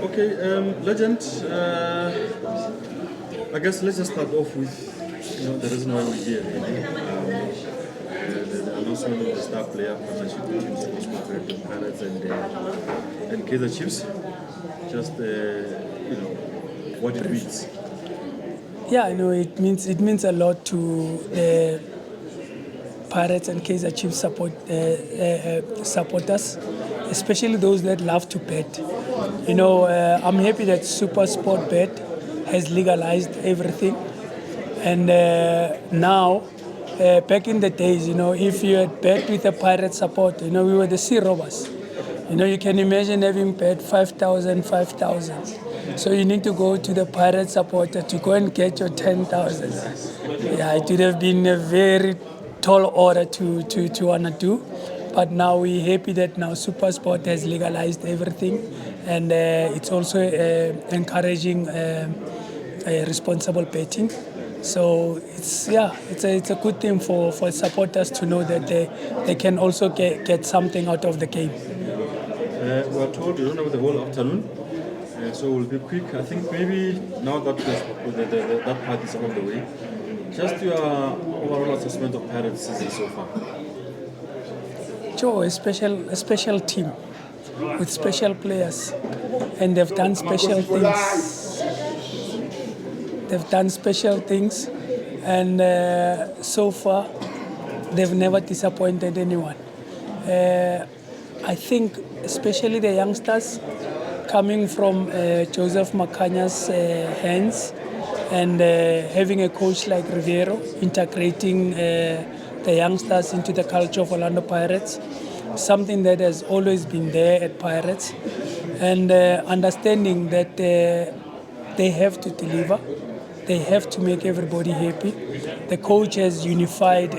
Okay, Legend, I guess let's just start off with the reason why we're here. The announcement of the star player partnership between SuperSport Pirates and Kaizer Chiefs. Just what it means. Yeah, I know it means a lot to the Pirates and Kaizer Chiefs supporters, especially those that love to bet. I'm happy that SuperSport Bet has legalized everything, and now. Back in the days, if you had bet with a Pirate support, we were the sea robbers. You can imagine having bet 5,000. So you need to go to the Pirate supporter to go and get your 10,000. Yeah, it would have been a very tall order to want to do. But now we're happy that now SuperSport has legalized everything, and it's also encouraging responsible betting. So it's a good thing for supporters to know that they can also get something out of the game. We are told you don't have the whole afternoon, so we'll be quick. I think maybe now that that part is out of the way, just your overall assessment of Pirates season so far. Joe, a special team with special players, and they've done special things. They've done special things, and so far, they've never disappointed anyone. I think, especially the youngsters, coming from Joseph Makhanya's hands, and having a coach like Riveiro, integrating the youngsters into the culture of Orlando Pirates, something that has always been there at Pirates, and understanding that they have to deliver. They have to make everybody happy. The coach has unified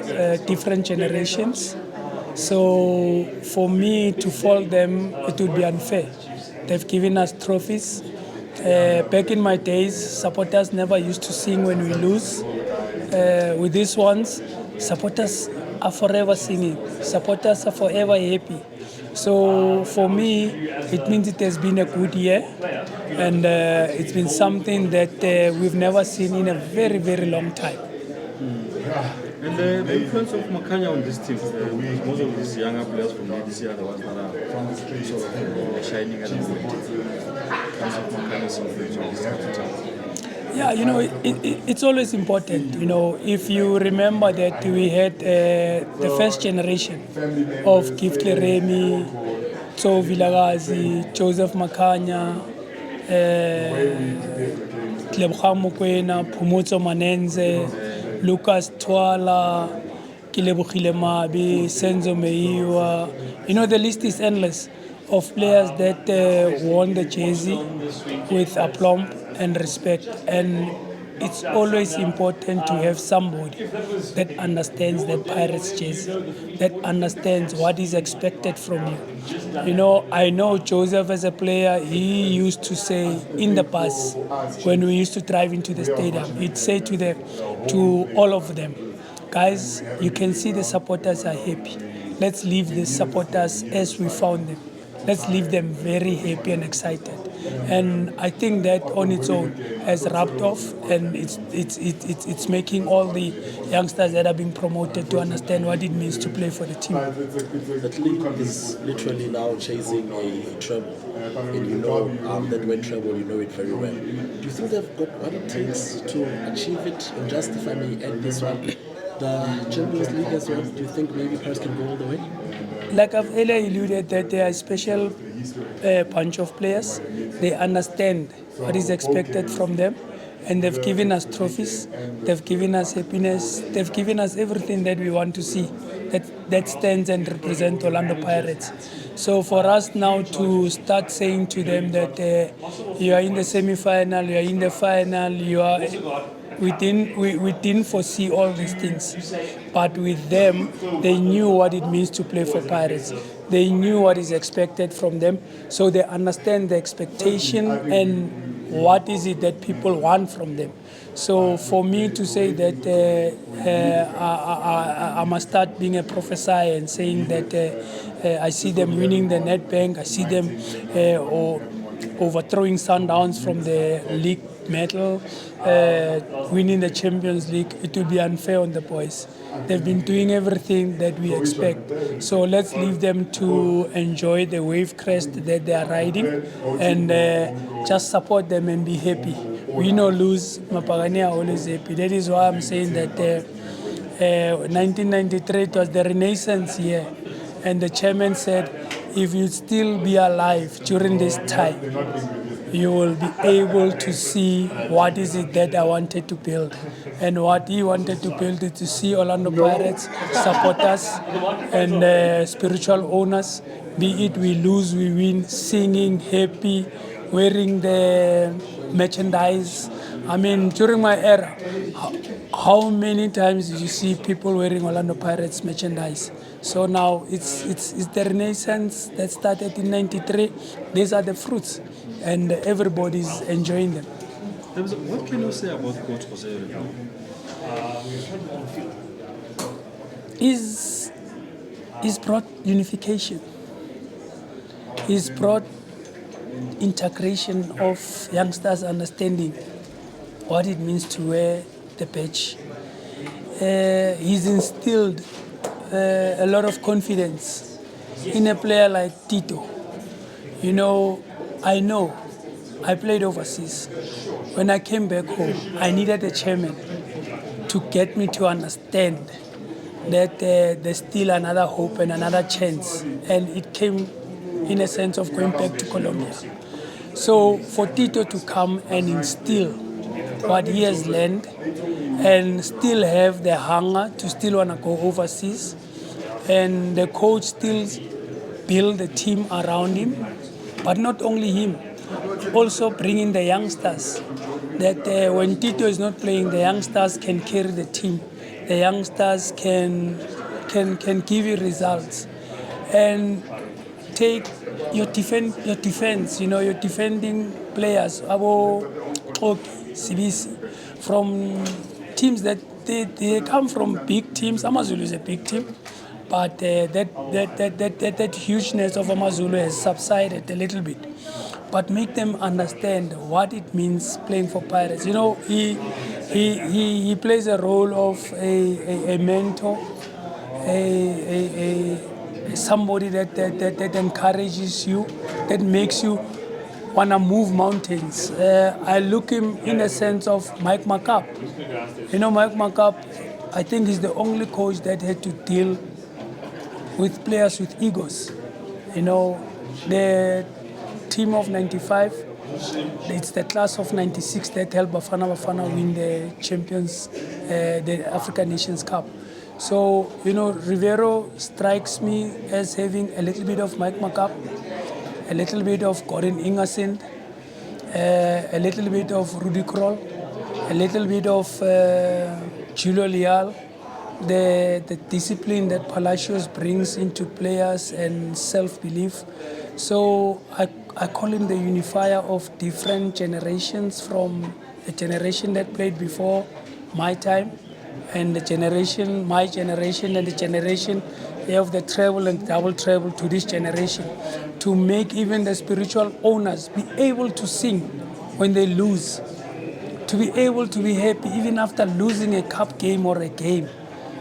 different generations. So for me to fault them, it would be unfair. They've given us trophies. Back in my days, supporters never used to sing when we lose. With these ones, supporters are forever singing. Supporters are forever happy. So for me, it means it has been a good year, and it's been something that we've never seen in a very, very long time. And the influence of Makhanya on this team, most of these younger players from this year are the ones that are sort of shining at the moment. Because of Makhanya's influence on this team. Yeah, it's always important. If you remember that we had the first generation of Gift Leremi, Tso Vilagazi, Joseph Makhanya, Teboho Moloi, Phumutso Manenze, Lucas Twala, Kilebogile Mabi, Senzo Meiwa. The list is endless of players that won the jersey with aplomb and respect, and it's always important to have somebody that understands that Pirates jersey, that understands what is expected from you. I know Joseph as a player, he used to say in the past when we used to drive into the stadium, he'd say to all of them, guys, you can see the supporters are happy. Let's leave the supporters as we found them. Let's leave them very happy and excited. And I think that on its own has rubbed off, and it's making all the youngsters that are being promoted to understand what it means to play for the team. The league is literally now chasing a treble, and that word treble, it very well. Do you think they've got what it takes to achieve it? And just if I may add this one, the Champions League as well, do you think maybe Paris can go all the way? Like I've earlier alluded, that they are a special bunch of players. They understand what is expected from them, and they've given us trophies, they've given us happiness, they've given us everything that we want to see that stands and represents Orlando Pirates. So for us now to start saying to them that you are in the semi-final, you are in the final, we didn't foresee all these things. But with them, they knew what it means to play for Pirates. They knew what is expected from them, so they understand the expectation and what is it that people want from them. So for me to say that I must start being a professor and saying that I see them winning the Nedbank, I see them overthrowing Sundowns from the league medal, winning the Champions League, it will be unfair on the boys. They've been doing everything that we expect. So let's leave them to enjoy the wave crest that they are riding and just support them and be happy. Win or lose, Makhanya are always happy. That is why I'm saying that 1993 it was the Renaissance year. And the chairman said, if you still be alive during this time, you will be able to see what is it that I wanted to build. And what he wanted to build is to see Orlando Pirates, supporters, and spiritual owners, be it we lose, we win, singing, happy, wearing the merchandise. I mean, during my era, how many times did you see people wearing Orlando Pirates merchandise? So now it's the Renaissance that started in '93. These are the fruits, and everybody's enjoying them. What can you say about Coach Jose Riveiro? He's brought unification. He's brought integration of youngsters understanding what it means to wear the badge. He's instilled a lot of confidence in a player like Tito. You know, I played overseas. When I came back home, I needed a chairman to get me to understand that there's still another hope and another chance. And it came in a sense of going back to Colombia. So for Tito to come and instill what he has learned and still have the hunger to still want to go overseas, and the coach still build the team around him, but not only him, also bringing the youngsters, that when Tito is not playing, the youngsters can carry the team. The youngsters can give you results. And take your defense, your defending players, from teams that they come from big teams. Amazulu is a big team, but that hugeness of Amazulu has subsided a little bit. But make them understand what it means playing for Pirates. He plays a role of a mentor, somebody that encourages you, that makes you want to move mountains. I look him in the sense of Mike McCup. Mike McCup, I think he's the only coach that had to deal with players with egos. The team of 95, it's the class of 96 that helped Bafana win the champions, the African Nations Cup. So, Riveiro strikes me as having a little bit of Mike McCup, a little bit of Gordon Ingerson, a little bit of Rudy Kroll, a little bit of Julio Leal, the discipline that Palacios brings into players and self-belief. So I call him the unifier of different generations, from the generation that played before my time, and my generation, and the generation of the treble and double treble to this generation, to make even the spiritual owners be able to sing when they lose, to be able to be happy even after losing a cup game or a game.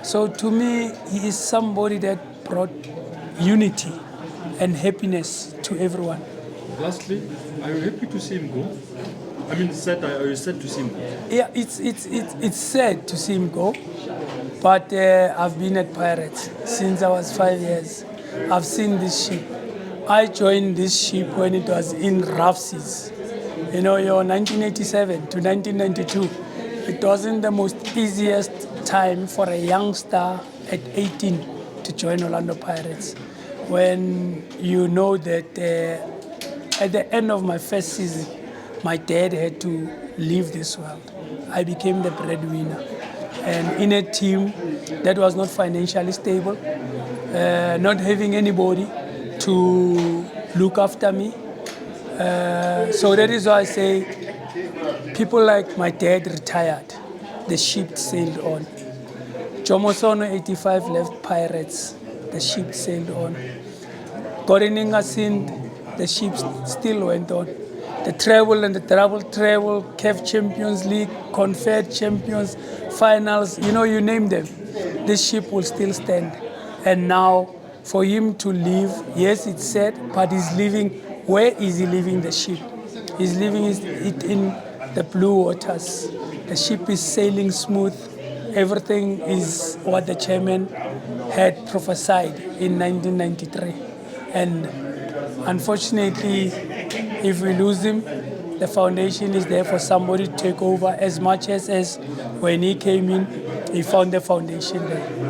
So to me, he is somebody that brought unity and happiness to everyone. Lastly, are you happy to see him go? I mean, are you sad to see him go? Yeah, it's sad to see him go, but I've been at Pirates since I was 5 years. I've seen this ship. I joined this ship when it was in rough seas. Your 1987 to 1992, it wasn't the most easiest time for a youngster at 18 to join Orlando Pirates. When you know that at the end of my first season, my dad had to leave this world. I became the breadwinner. And in a team that was not financially stable, not having anybody to look after me. So that is why I say people like my dad retired. The ship sailed on. Jomosono, 85, left Pirates. The ship sailed on. Gordon Ingerson, the ship still went on. the treble and the double treble, CAF Champions League, Confed Champions, finals, you name them. This ship will still stand. And now, for him to leave, yes, it's sad, but he's leaving. Where is he leaving the ship? He's leaving it in the blue waters. The ship is sailing smooth. Everything is what the chairman had prophesied in 1993. And unfortunately, if we lose him, the foundation is there for somebody to take over as much as when he came in, he found the foundation there.